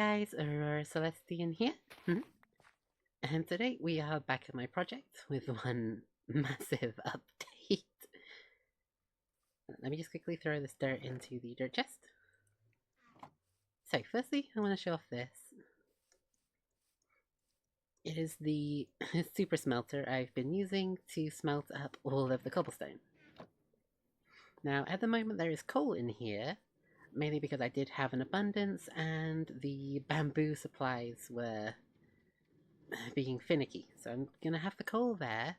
guys, Aurora Celestian here. And today we are back at my project with one massive update. Let me just quickly throw this dirt into the dirt chest. So firstly, I want to show off this. It is the super smelter I've been using to smelt up all of the cobblestone. Now, at the moment there is coal in here, mainly because I did have an abundance and the bamboo supplies were being finicky. So I'm going to have the coal there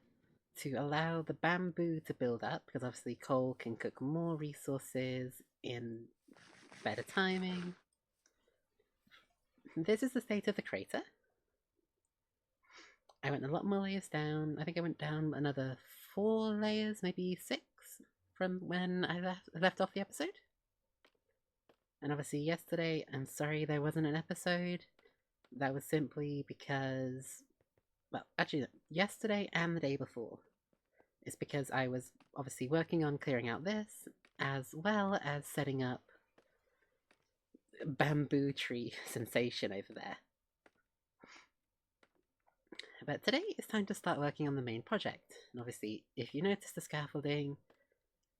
to allow the bamboo to build up, because obviously coal can cook more resources in better timing. This is the state of the crater. I went a lot more layers down. I think I went down another 4 layers, maybe 6, from when I left off the episode. And obviously yesterday, I'm sorry there wasn't an episode. That was simply because, well, actually, yesterday and the day before. It's because I was obviously working on clearing out this, as well as setting up bamboo tree sensation over there. But today it's time to start working on the main project. And obviously, if you notice the scaffolding,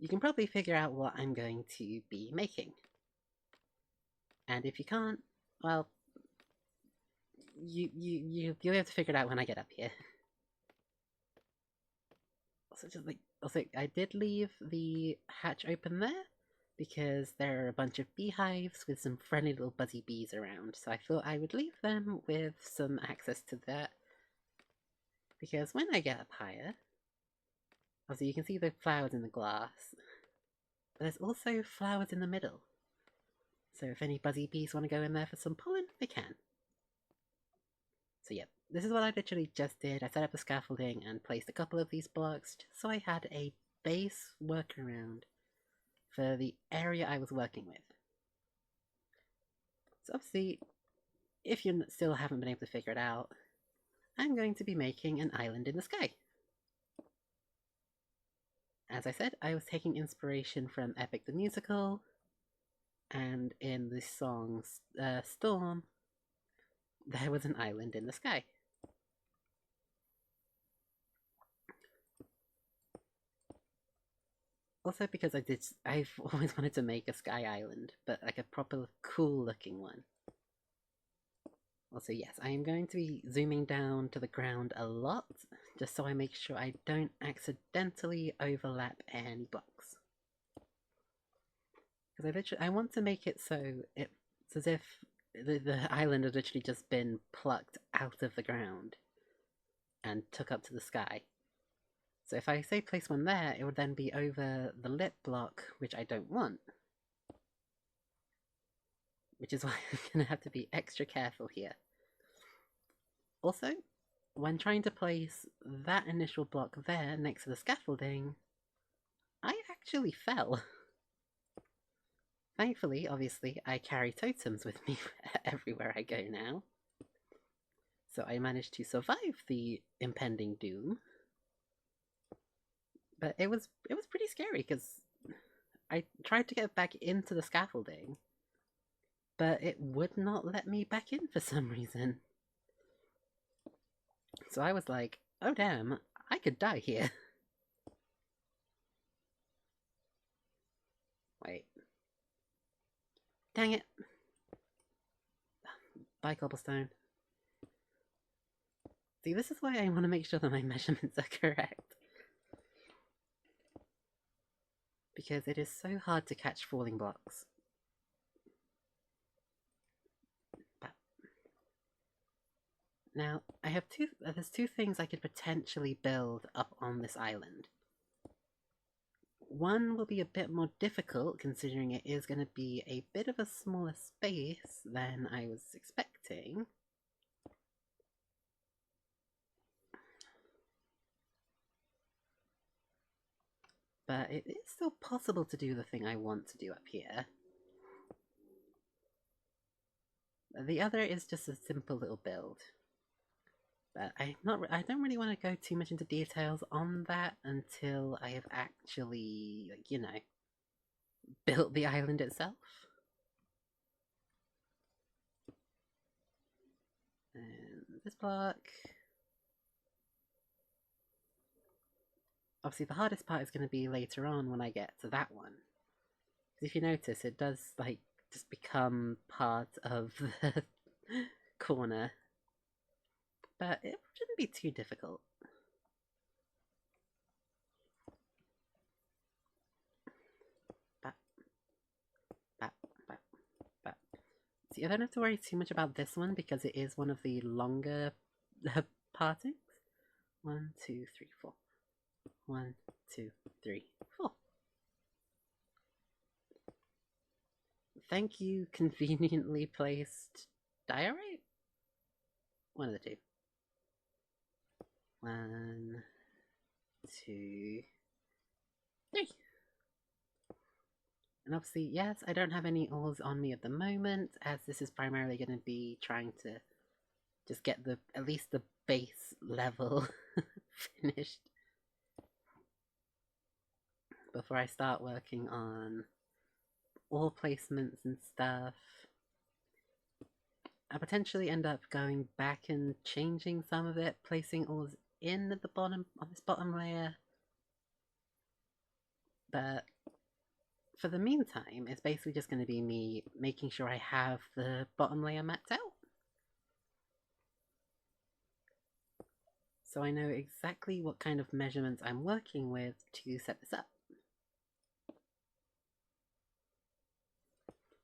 you can probably figure out what I'm going to be making. And if you can't, well, you'll have to figure it out when I get up here. Also, I did leave the hatch open there because there are a bunch of beehives with some friendly little buzzy bees around, so I thought I would leave them with some access to that. Because when I get up higher, obviously you can see the flowers in the glass, but there's also flowers in the middle. So if any buzzy bees want to go in there for some pollen, they can. So yeah, this is what I literally just did. I set up the scaffolding and placed a couple of these blocks just so I had a base workaround for the area I was working with. So obviously, if you still haven't been able to figure it out, I'm going to be making an island in the sky. As I said, I was taking inspiration from Epic the Musical, and in the song Storm, there was an island in the sky. Also because I've always wanted to make a sky island, but like a proper cool looking one. Also yes, I am going to be zooming down to the ground a lot, just so I make sure I don't accidentally overlap any blocks. Because I want to make it so it's as if the island had literally just been plucked out of the ground and took up to the sky. So if I say place one there, it would then be over the lit block, which I don't want. Which is why I'm going to have to be extra careful here. Also, when trying to place that initial block there next to the scaffolding, I actually fell. Thankfully, obviously, I carry totems with me everywhere I go now. So I managed to survive the impending doom. But it was pretty scary because I tried to get back into the scaffolding, but it would not let me back in for some reason. So I was like, oh damn, I could die here. Wait. Dang it. Bye, cobblestone. See, this is why I want to make sure that my measurements are correct. Because it is so hard to catch falling blocks. But now, I have there's two things I could potentially build up on this island. One will be a bit more difficult, considering it is going to be a bit of a smaller space than I was expecting. But it is still possible to do the thing I want to do up here. The other is just a simple little build. But I don't really want to go too much into details on that until I have actually, like, you know, built the island itself. this block. Obviously, the hardest part is going to be later on when I get to that one. Because if you notice, it does, like, just become part of the corner. But it shouldn't be too difficult. See, I don't have to worry too much about this one because it is one of the longer partings. 1, 2, 3, 4. 1, 2, 3, 4. Thank you, conveniently placed diorite? One of the two. 1, 2, 3. And obviously, yes, I don't have any ores on me at the moment, as this is primarily going to be trying to just get at least the base level finished before I start working on ore placements and stuff. I potentially end up going back and changing some of it, placing ores in at the bottom on this bottom layer. But for the meantime, it's basically just going to be me making sure I have the bottom layer mapped out. So I know exactly what kind of measurements I'm working with to set this up.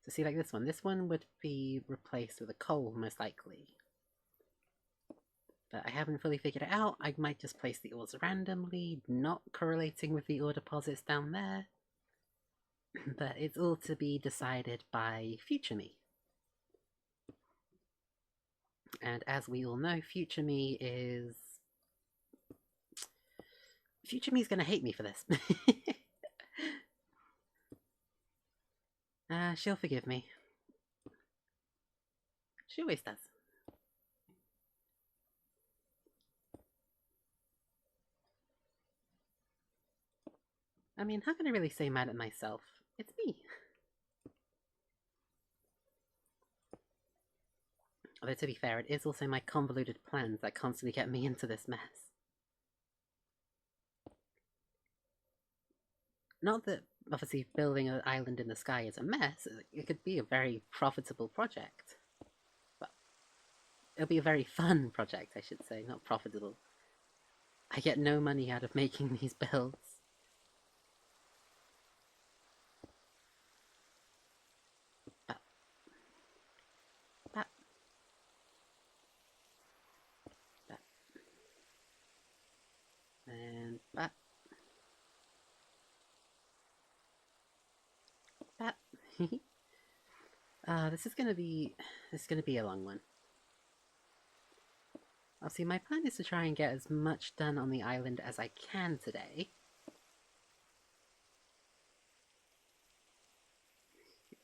So see, like this one would be replaced with a coal, most likely. But I haven't fully figured it out. I might just place the ores randomly, not correlating with the ore deposits down there. But it's all to be decided by future me. And as we all know, future me is... Future me's gonna hate me for this. She'll forgive me. She always does. I mean, how can I really say mad at myself? It's me. Although, to be fair, it is also my convoluted plans that constantly get me into this mess. Not that, obviously, building an island in the sky is a mess. It could be a very profitable project. Well, it'll be a very fun project, I should say, not profitable. I get no money out of making these builds. And that. This is gonna be a long one. Obviously, my plan is to try and get as much done on the island as I can today.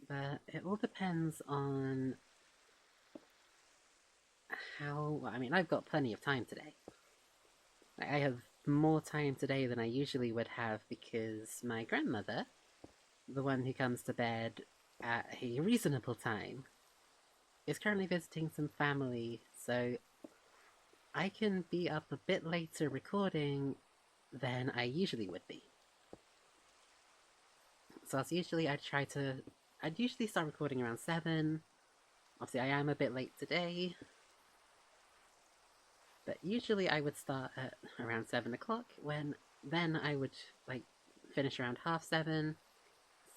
But it all depends on how... I mean, I've got plenty of time today. I have more time today than I usually would have because my grandmother, the one who comes to bed at a reasonable time, is currently visiting some family, so I can be up a bit later recording than I usually would be. So as usually I'd usually start recording around 7. Obviously I am a bit late today. But usually I would start at around 7 o'clock, then I would finish around 7:30.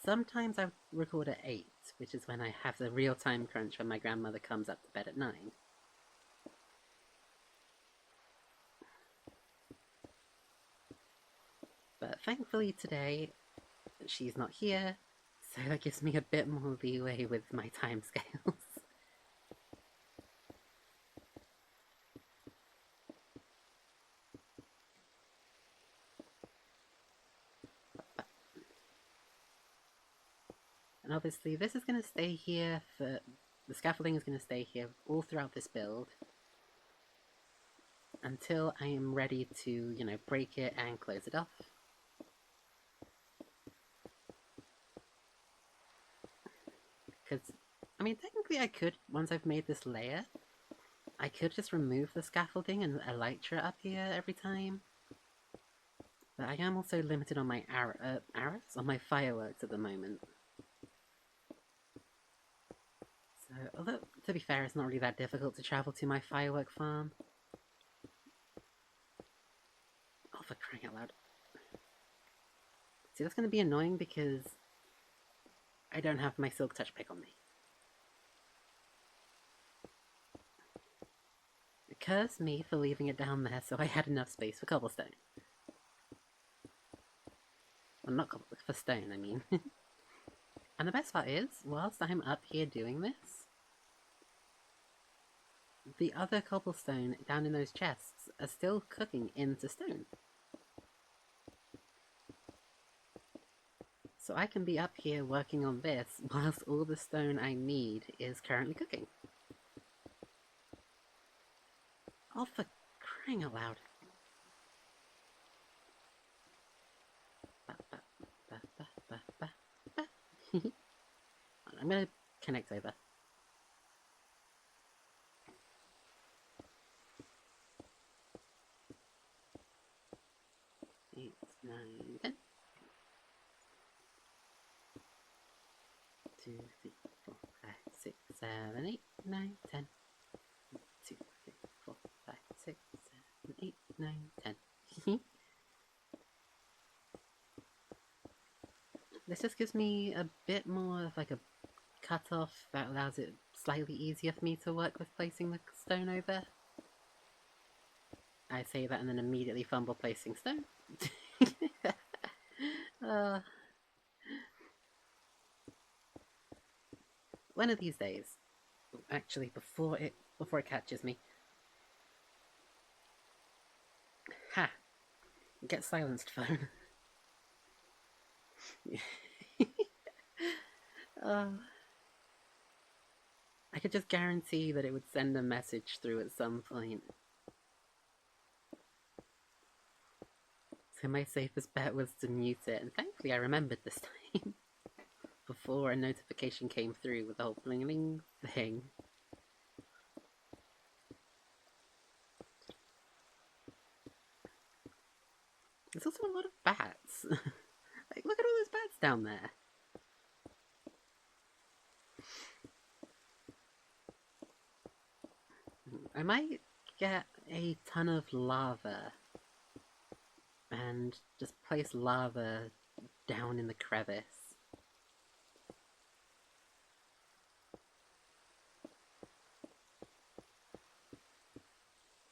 Sometimes I would record at 8, which is when I have the real time crunch when my grandmother comes up to bed at 9. But thankfully today, she's not here, so that gives me a bit more leeway with my timescales. And obviously this is going to stay here the scaffolding is going to stay here all throughout this build until I am ready to, break it and close it off. Because, I mean, technically I could, once I've made this layer, I could just remove the scaffolding and elytra up here every time. But I am also limited on my arrows? On my fireworks at the moment. So, although, to be fair, it's not really that difficult to travel to my firework farm. Oh, for crying out loud. See, that's going to be annoying because I don't have my silk touch pick on me. Curse me for leaving it down there so I had enough space for cobblestone. Well, not cobblestone, for stone, I mean. And the best part is, whilst I'm up here doing this, the other cobblestone down in those chests are still cooking into stone. So I can be up here working on this whilst all the stone I need is currently cooking. Oh, for crying out loud. I'm gonna connect over. Eight, 9, 10. 2, 3, 4, 5, 6, 7, 8, 9, 10. 2, 3, 4, 5, 6, 7, 8, 9, 10. This just gives me a bit more of like a cutoff that allows it slightly easier for me to work with placing the stone over. I say that and then immediately fumble placing stone. One of these days, actually before it catches me. Ha! Get silenced, phone. I could just guarantee that it would send a message through at some point. So my safest bet was to mute it, and thankfully I remembered this time. Before a notification came through with the whole bling bling thing. There's also a lot of bats. Like, look at all those bats down there. I might get a ton of lava and just place lava down in the crevice.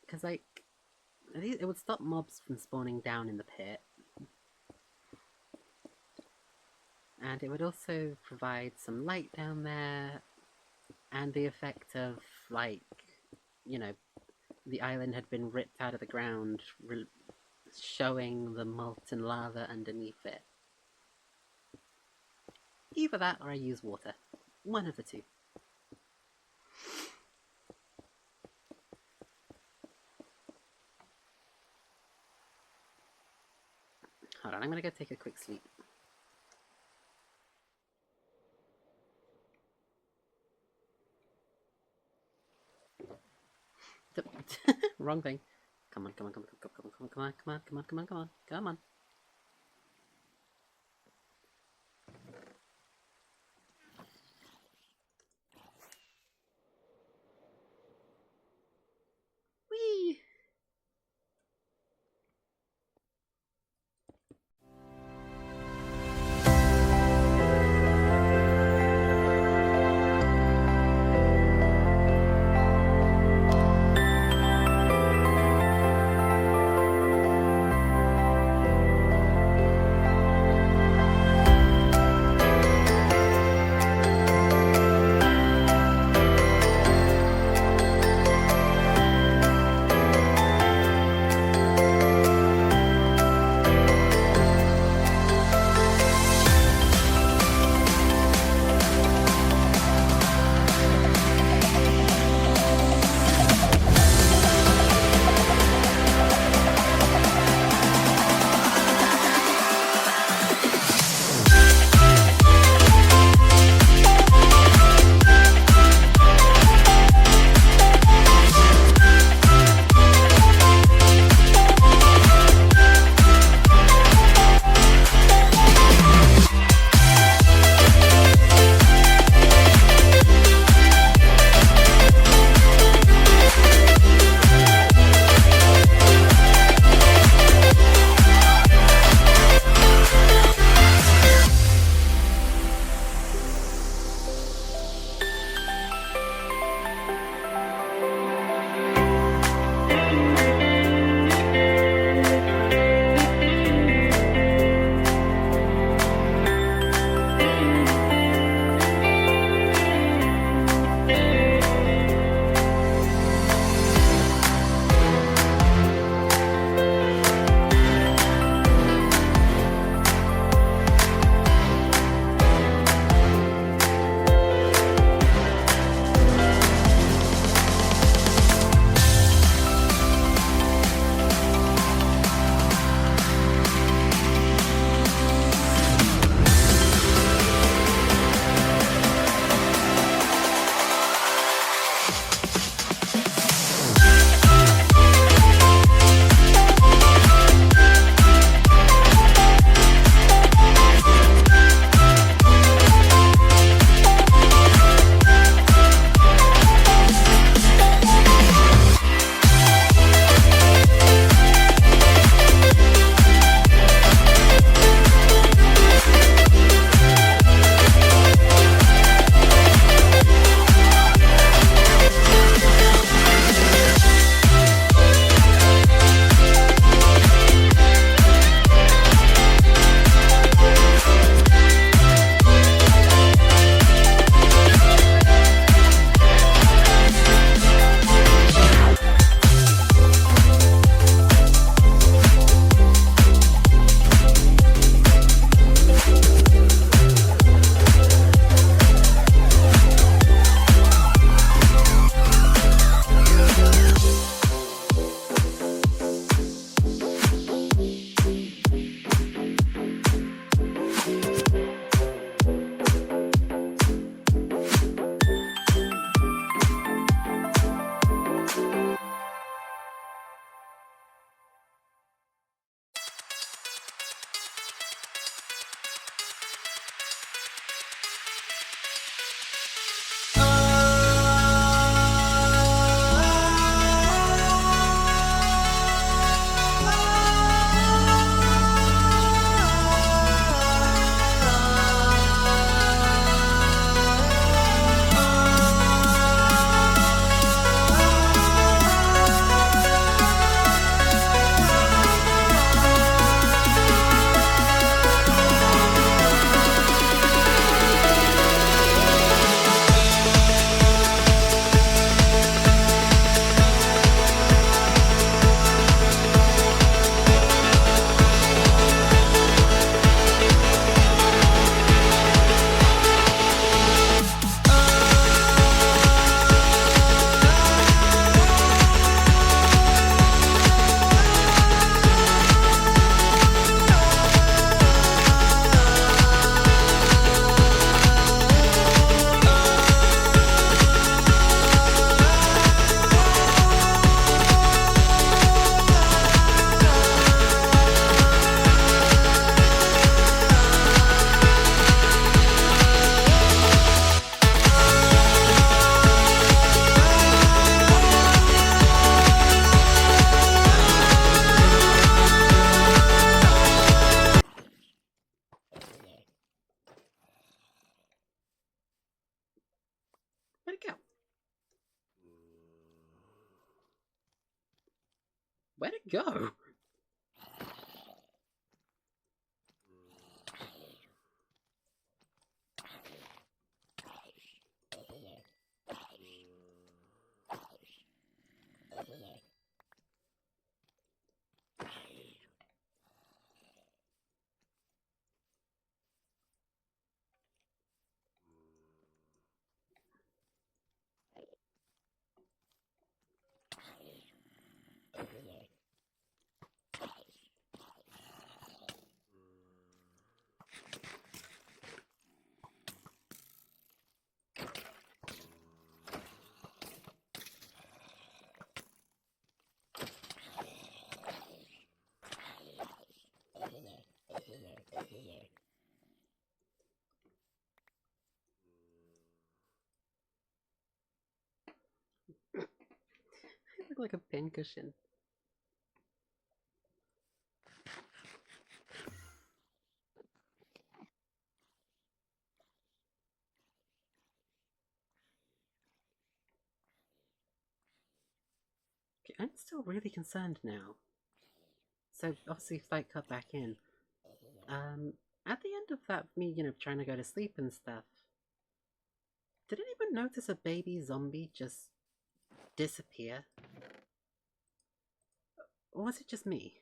Because, like, it would stop mobs from spawning down in the pit. And it would also provide some light down there, and the effect of, like, you know, the island had been ripped out of the ground, showing the molten lava underneath it. Either that or I use water. One of the two. Hold on, I'm gonna go take a quick sleep. Wrong thing. Come on, come on, come on, come on, come on, come on, come on, come on, come on, come on, come on. Whee! Where'd it go? I look like a pincushion. Okay, I'm still really concerned now. So obviously Fight cut back in. At the end of that, me, trying to go to sleep and stuff, did anyone notice a baby zombie just disappear? Or was it just me?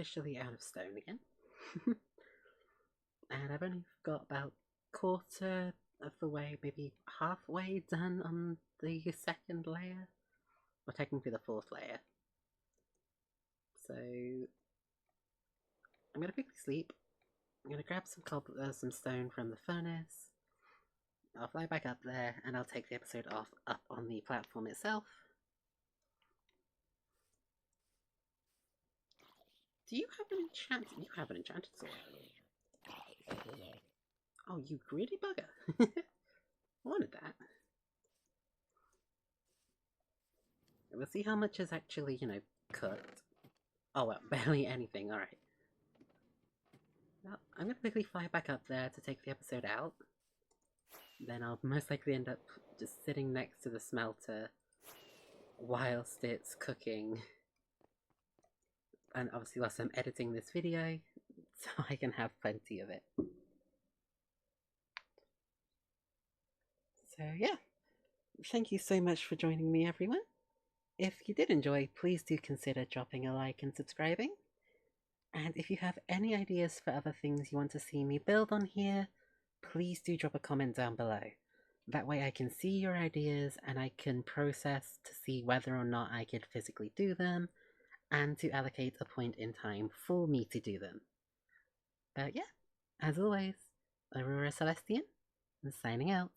officially out of stone again. And I've only got about quarter of the way, maybe halfway done on the second layer, or technically the fourth layer. So I'm gonna quickly sleep. I'm gonna grab some stone from the furnace. I'll fly back up there, and I'll take the episode off up on the platform itself. Do you have an enchanted? You have an enchanted sword. Oh, you greedy bugger! I wanted that. We'll see how much is actually, cooked. Oh well, barely anything. All right. Well, I'm gonna quickly fly back up there to take the episode out. Then I'll most likely end up just sitting next to the smelter whilst it's cooking. And obviously whilst I'm editing this video, so I can have plenty of it. So yeah, thank you so much for joining me, everyone. If you did enjoy, please do consider dropping a like and subscribing. And if you have any ideas for other things you want to see me build on here, please do drop a comment down below. That way I can see your ideas and I can process to see whether or not I could physically do them, and to allocate a point in time for me to do them. But yeah, as always, Aurora Celestian, signing out.